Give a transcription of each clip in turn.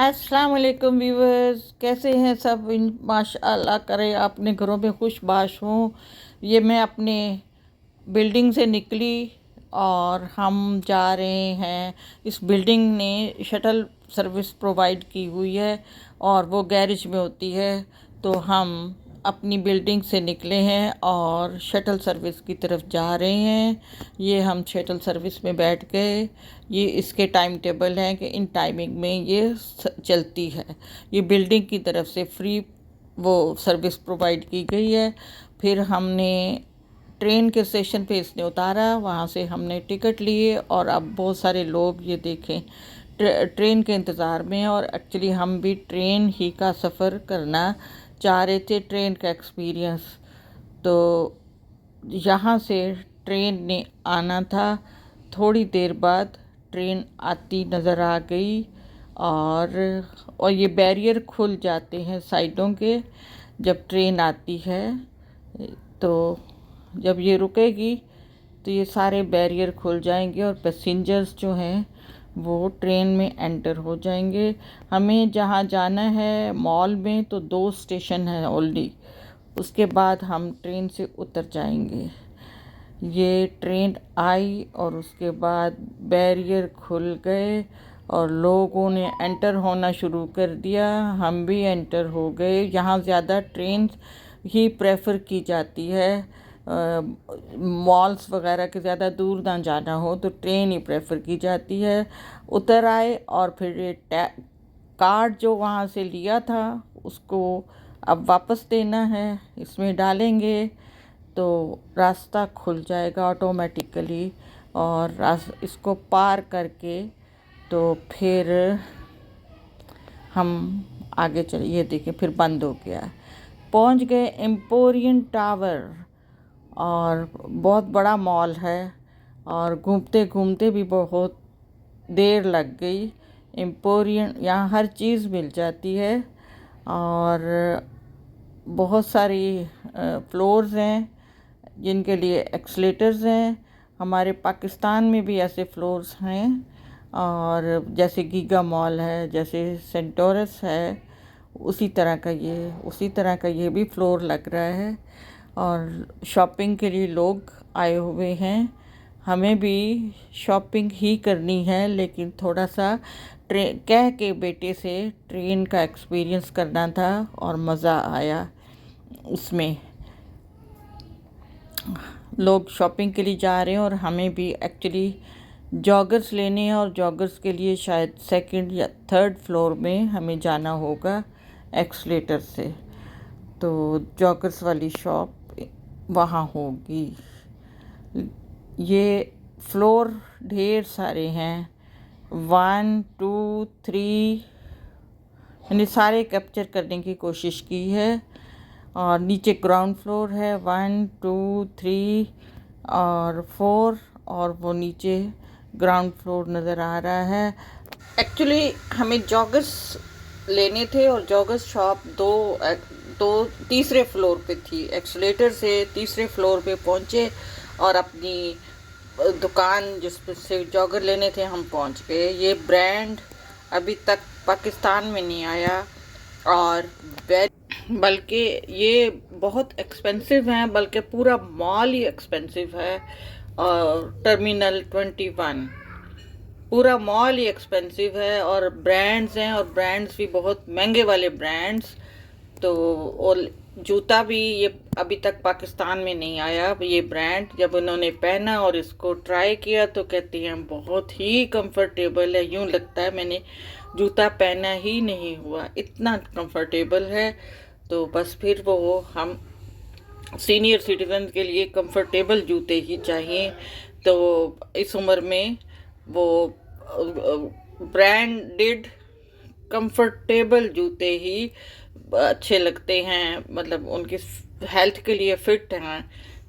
अस्सलाम वालेकुम व्यूवर्स, कैसे हैं सब। माशाअल्लाह करे अपने घरों में खुशबाश हों। ये मैं अपने बिल्डिंग से निकली और हम जा रहे हैं। इस बिल्डिंग ने शटल सर्विस प्रोवाइड की हुई है और वो गैरेज में होती है। तो हम अपनी बिल्डिंग से निकले हैं और शटल सर्विस की तरफ जा रहे हैं। ये हम शटल सर्विस में बैठ गए। ये इसके टाइम टेबल है कि इन टाइमिंग में ये चलती है। ये बिल्डिंग की तरफ से फ्री वो सर्विस प्रोवाइड की गई है। फिर हमने ट्रेन के स्टेशन पे इसने उतारा, वहाँ से हमने टिकट लिए और अब बहुत सारे लोग ये देखें ट्रेन के इंतज़ार में। और एक्चुअली हम भी ट्रेन ही का सफ़र करना चाह रहे थे, ट्रेन का एक्सपीरियंस। तो यहाँ से ट्रेन ने आना था। थोड़ी देर बाद ट्रेन आती नज़र आ गई और ये बैरियर खुल जाते हैं साइडों के जब ट्रेन आती है। तो जब ये रुकेगी तो ये सारे बैरियर खुल जाएंगे और पैसेंजर्स जो हैं वो ट्रेन में एंटर हो जाएंगे। हमें जहाँ जाना है मॉल में तो 2 स्टेशन है ओनली, उसके बाद हम ट्रेन से उतर जाएंगे। ये ट्रेन आई और उसके बाद बैरियर खुल गए और लोगों ने एंटर होना शुरू कर दिया। हम भी एंटर हो गए। यहाँ ज़्यादा ट्रेन ही प्रेफर की जाती है। मॉल्स वगैरह के ज़्यादा दूर ना जाना हो तो ट्रेन ही प्रेफर की जाती है। उतर आए और फिर ये कार्ड जो वहाँ से लिया था उसको अब वापस देना है, इसमें डालेंगे तो रास्ता खुल जाएगा ऑटोमेटिकली। और इसको पार करके तो फिर हम आगे चले। ये देखिए फिर बंद हो गया। पहुंच गए एम्पोरियम टावर और बहुत बड़ा मॉल है और घूमते घूमते भी बहुत देर लग गई। एम्पोरियम यहाँ हर चीज़ मिल जाती है और बहुत सारी फ्लोर्स हैं जिनके लिए एक्सलेटर्स हैं। हमारे पाकिस्तान में भी ऐसे फ्लोर्स हैं और जैसे गीगा मॉल है, जैसे सेंटोरस है, उसी तरह का ये भी फ्लोर लग रहा है। और शॉपिंग के लिए लोग आए हुए हैं। हमें भी शॉपिंग ही करनी है लेकिन थोड़ा सा कह के बेटे से ट्रेन का एक्सपीरियंस करना था और मज़ा आया उसमें। लोग शॉपिंग के लिए जा रहे हैं और हमें भी एक्चुअली जॉगर्स लेने हैं और जॉगर्स के लिए शायद 2nd या 3rd फ्लोर में हमें जाना होगा एक्सलेटर से। तो जॉगर्स वाली शॉप वहाँ होगी। ये फ्लोर ढेर सारे हैं, 1 2 3, मैंने सारे कैप्चर करने की कोशिश की है। और नीचे ग्राउंड फ्लोर है 1 2 3 और 4 और वो नीचे ग्राउंड फ्लोर नज़र आ रहा है। एक्चुअली हमें जॉगर्स लेने थे और जॉगर्स शॉप दो तीसरे फ्लोर पे थी। एक्सलेटर से तीसरे फ्लोर पे पहुँचे और अपनी दुकान जिस से जॉगर लेने थे हम पहुँच गए। ये ब्रांड अभी तक पाकिस्तान में नहीं आया और बल्कि ये बहुत एक्सपेंसिव हैं, बल्कि पूरा मॉल ही एक्सपेंसिव है। और टर्मिनल 21 पूरा मॉल ही एक्सपेंसिव है और ब्रांड्स हैं और ब्रांड्स भी बहुत महंगे वाले ब्रांड्स। तो और जूता भी ये अभी तक पाकिस्तान में नहीं आया। ये ब्रांड जब उन्होंने पहना और इसको ट्राई किया तो कहती हैं बहुत ही कंफर्टेबल है, यूँ लगता है मैंने जूता पहना ही नहीं हुआ, इतना कंफर्टेबल है। तो बस फिर वो हम सीनियर सिटीजन के लिए कंफर्टेबल जूते ही चाहिए। तो इस उम्र में वो ब्रांडेड कंफर्टेबल जूते ही अच्छे लगते हैं, मतलब उनकी हेल्थ के लिए फिट हैं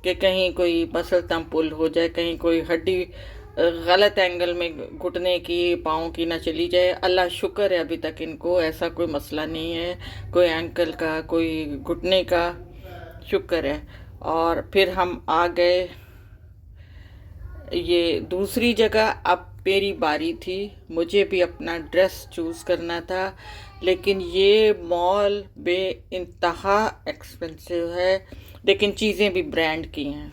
कि कहीं कोई मसल तम पुल हो जाए, कहीं कोई हड्डी गलत एंगल में घुटने की पाँव की ना चली जाए। अल्लाह शुक्र है अभी तक इनको ऐसा कोई मसला नहीं है, कोई एंकल का कोई घुटने का, शुक्र है। और फिर हम आ गए ये दूसरी जगह। अब मेरी बारी थी, मुझे भी अपना ड्रेस चूज़ करना था, लेकिन ये मॉल बेइंतहा एक्सपेंसिव है, लेकिन चीज़ें भी ब्रांड की हैं।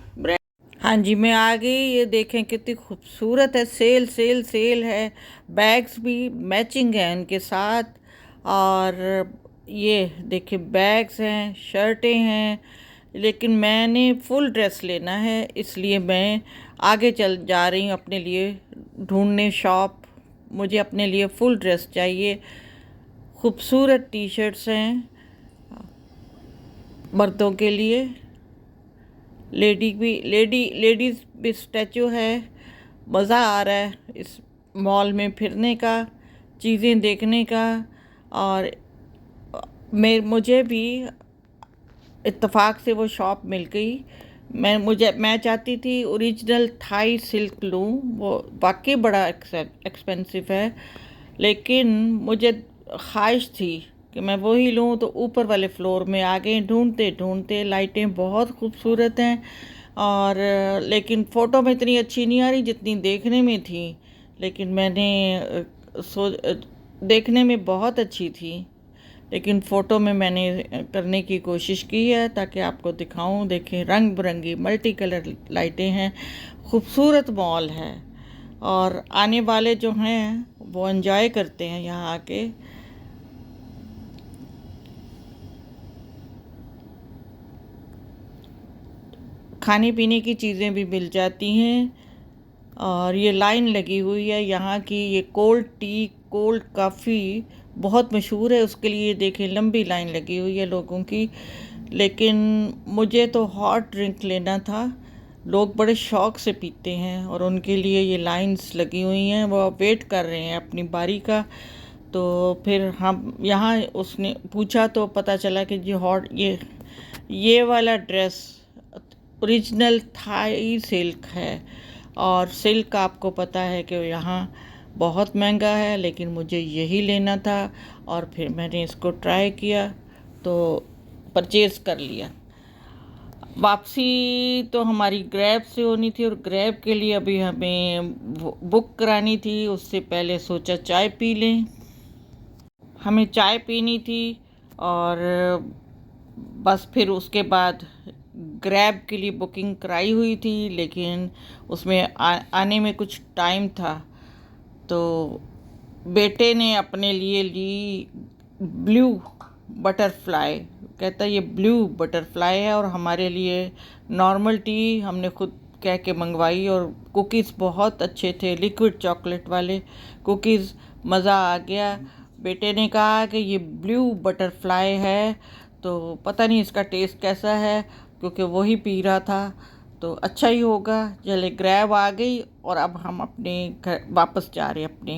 हाँ जी, मैं आ गई। ये देखें कितनी खूबसूरत है, सेल सेल सेल है। बैग्स भी मैचिंग हैं उनके साथ। और ये देखिए बैग्स हैं, शर्टें हैं, लेकिन मैंने फुल ड्रेस लेना है, इसलिए मैं आगे चल जा रही हूँ अपने लिए ढूंढने शॉप। मुझे अपने लिए फुल ड्रेस चाहिए। खूबसूरत टी शर्ट्स हैं मर्दों के लिए, लेडीज़ भी स्टैचू है। मज़ा आ रहा है इस मॉल में फिरने का, चीज़ें देखने का। और मुझे भी इत्तेफाक से वो शॉप मिल गई। मैं चाहती थी ओरिजिनल थाई सिल्क लूँ, वो वाकई बड़ा एक्सपेंसिव है, लेकिन मुझे ख्वाहिश थी कि मैं वही लूँ। तो ऊपर वाले फ्लोर में आ गए ढूंढते ढूंढते। लाइटें बहुत खूबसूरत हैं, और लेकिन फ़ोटो में इतनी अच्छी नहीं आ रही जितनी देखने में थी। लेकिन मैंने देखने में बहुत अच्छी थी, लेकिन फ़ोटो में मैंने करने की कोशिश की है ताकि आपको दिखाऊं। देखें रंग बिरंगी मल्टी कलर लाइटें हैं, खूबसूरत मॉल है, और आने वाले जो हैं वो एंजॉय करते हैं यहाँ आके। खाने पीने की चीज़ें भी मिल जाती हैं, और ये लाइन लगी हुई है यहाँ की। ये कोल्ड टी, कोल्ड कॉफ़ी बहुत मशहूर है, उसके लिए देखें लंबी लाइन लगी हुई है लोगों की। लेकिन मुझे तो हॉट ड्रिंक लेना था। लोग बड़े शौक से पीते हैं, और उनके लिए ये लाइंस लगी हुई हैं, वो वेट कर रहे हैं अपनी बारी का। तो फिर हम यहाँ उसने पूछा तो पता चला कि ये वाला ड्रेस ओरिजिनल थाई सिल्क है, और सिल्क आपको पता है कि यहाँ बहुत महंगा है, लेकिन मुझे यही लेना था। और फिर मैंने इसको ट्राई किया तो परचेज़ कर लिया। वापसी तो हमारी ग्रैब से होनी थी, और ग्रैब के लिए अभी हमें बुक करानी थी। उससे पहले सोचा चाय पी लें। हमें चाय पीनी थी, और बस फिर उसके बाद ग्रैब के लिए बुकिंग कराई हुई थी, लेकिन उसमें आने में कुछ टाइम था। तो बेटे ने अपने लिए ली ब्लू बटरफ्लाई। कहता ये ब्लू बटरफ्लाई है, और हमारे लिए नॉर्मल टी हमने खुद कह के मंगवाई। और कुकीज़ बहुत अच्छे थे, लिक्विड चॉकलेट वाले कुकीज़। मज़ा आ गया। बेटे ने कहा कि ये ब्लू बटरफ्लाई है, तो पता नहीं इसका टेस्ट कैसा है, क्योंकि वही पी रहा था, तो अच्छा ही होगा। चले ग्रैब आ गई, और अब हम अपने घर वापस जा रहे हैं अपने